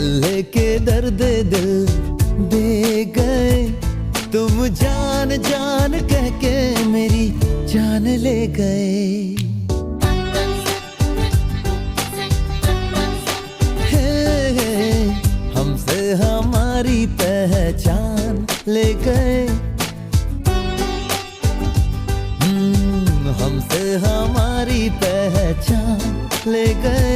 लेके दर्द दिल दे गए तुम, जान जान कह के मेरी जान ले गए। हमसे हमारी पहचान ले गए, हमसे हमारी पहचान ले गए।